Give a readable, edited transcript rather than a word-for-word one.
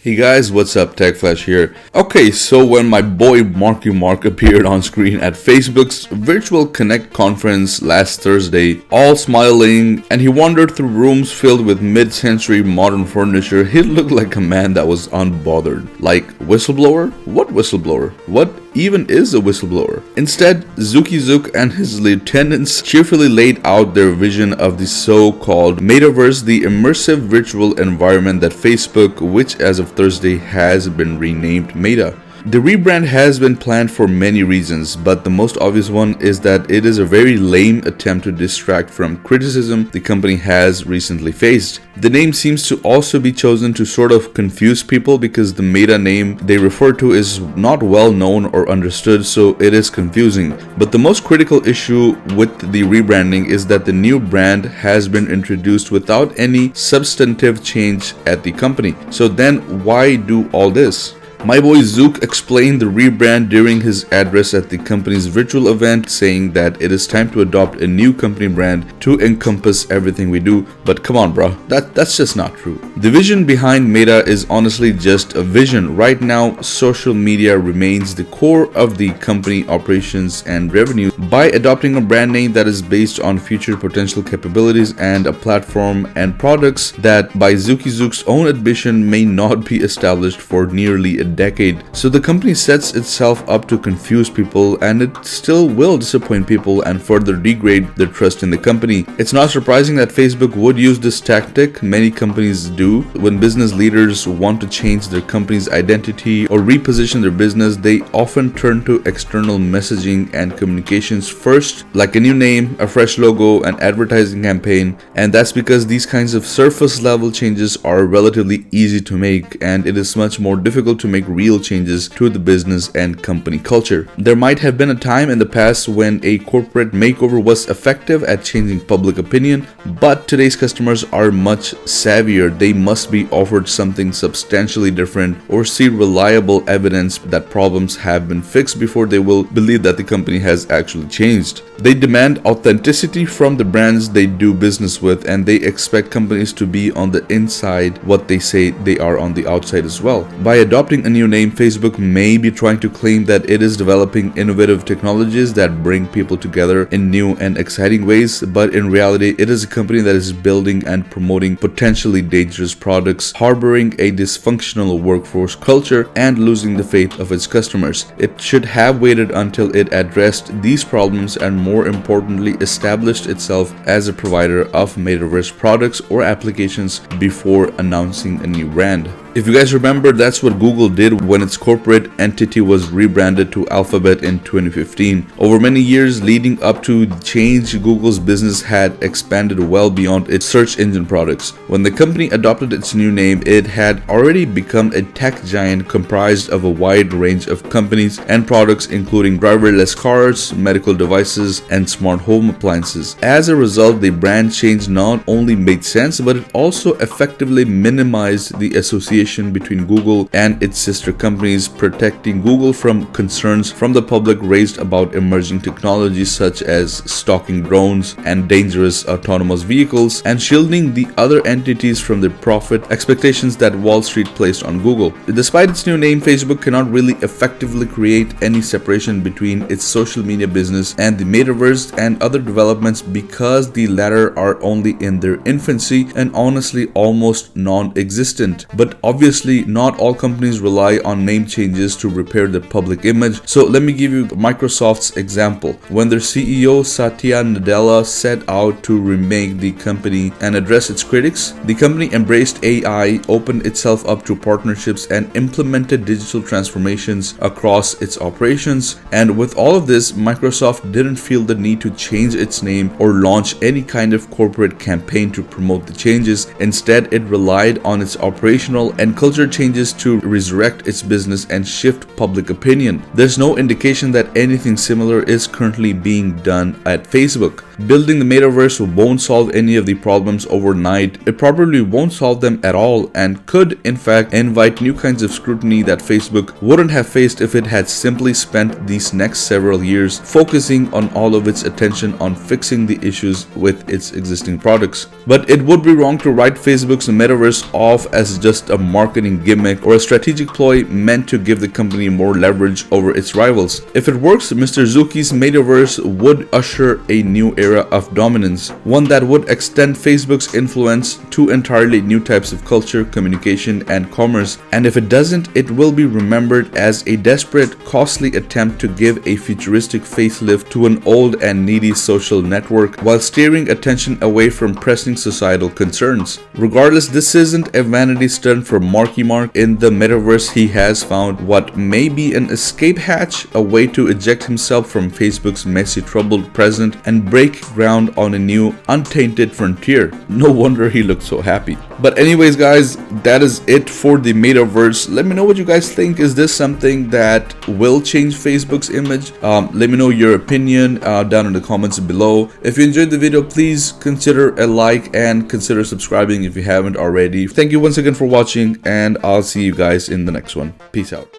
Hey guys, what's up? Tech Flash here. Okay, so when my boy Marky Mark appeared on screen at Facebook's Virtual Connect conference last Thursday, all smiling, and he wandered through rooms filled with mid-century modern furniture, he looked like a man that was unbothered. Like, whistleblower? What whistleblower? What even is a whistleblower? Instead, Zuki Zook and his lieutenants cheerfully laid out their vision of the so-called Metaverse, the immersive virtual environment that Facebook, which as of Thursday has been renamed Meta. The rebrand has been planned for many reasons, but the most obvious one is that it is a very lame attempt to distract from criticism the company has recently faced. The name seems to also be chosen to sort of confuse people because the Meta name they refer to is not well known or understood, so it is confusing. But the most critical issue with the rebranding is that the new brand has been introduced without any substantive change at the company. So then why do all this? My boy Zook explained the rebrand during his address at the company's virtual event, saying that it is time to adopt a new company brand to encompass everything we do. But come on, bro, that's just not true. The vision behind Meta is honestly just a vision. Right now, social media remains the core of the company operations and revenue. By adopting a brand name that is based on future potential capabilities and a platform and products that, by Zuki Zook's own admission, may not be established for nearly a decade. So the company sets itself up to confuse people, and it still will disappoint people and further degrade their trust in the company. It's not surprising that Facebook would use this tactic. Many companies do. When business leaders want to change their company's identity or reposition their business, they often turn to external messaging and communications first, like a new name, a fresh logo, an advertising campaign. And that's because these kinds of surface level changes are relatively easy to make, and it is much more difficult to make real changes to the business and company culture. There might have been a time in the past when a corporate makeover was effective at changing public opinion, but today's customers are much savvier. They must be offered something substantially different or see reliable evidence that problems have been fixed before they will believe that the company has actually changed. They demand authenticity from the brands they do business with, and they expect companies to be on the inside what they say they are on the outside as well. By adopting a new name, Facebook may be trying to claim that it is developing innovative technologies that bring people together in new and exciting ways, but in reality, it is a company that is building and promoting potentially dangerous products, harboring a dysfunctional workforce culture, and losing the faith of its customers. It should have waited until it addressed these problems and, more importantly, established itself as a provider of Metaverse products or applications before announcing a new brand. If you guys remember, that's what Google did when its corporate entity was rebranded to Alphabet in 2015. Over many years leading up to the change, Google's business had expanded well beyond its search engine products. When the company adopted its new name, it had already become a tech giant comprised of a wide range of companies and products, including driverless cars, medical devices, and smart home appliances. As a result, the brand change not only made sense, but it also effectively minimized the association between Google and its sister companies, protecting Google from concerns from the public raised about emerging technologies such as stalking drones and dangerous autonomous vehicles, and shielding the other entities from the profit expectations that Wall Street placed on Google. Despite its new name, Facebook cannot really effectively create any separation between its social media business and the Metaverse and other developments because the latter are only in their infancy and honestly almost non-existent. But obviously, not all companies rely on name changes to repair their public image. So let me give you Microsoft's example. When their CEO Satya Nadella set out to remake the company and address its critics, the company embraced AI, opened itself up to partnerships, and implemented digital transformations across its operations. And with all of this, Microsoft didn't feel the need to change its name or launch any kind of corporate campaign to promote the changes. Instead, it relied on its operational and culture changes to resurrect its business and shift public opinion. There's no indication that anything similar is currently being done at Facebook. Building the metaverse won't solve any of the problems overnight. It probably won't solve them at all and could in fact invite new kinds of scrutiny that Facebook wouldn't have faced if it had simply spent these next several years focusing on all of its attention on fixing the issues with its existing products. But it would be wrong to write Facebook's metaverse off as just a marketing gimmick or a strategic ploy meant to give the company more leverage over its rivals. If it works, Mr. Zucki's metaverse would usher a new era of dominance, one that would extend Facebook's influence to entirely new types of culture, communication, and commerce. And if it doesn't, it will be remembered as a desperate, costly attempt to give a futuristic facelift to an old and needy social network while steering attention away from pressing societal concerns. Regardless, this isn't a vanity stunt for Marky Mark. In the metaverse, he has found what may be an escape hatch, a way to eject himself from Facebook's messy, troubled present and break ground on a new, untainted frontier. No wonder he looked so happy. But anyways guys, that is it for the metaverse. Let me know what you guys think. Is this something that will change Facebook's image? Let me know your opinion down in the comments below. If you enjoyed the video, please consider a like and consider subscribing if you haven't already. Thank you once again for watching, and I'll see you guys in the next one. Peace out.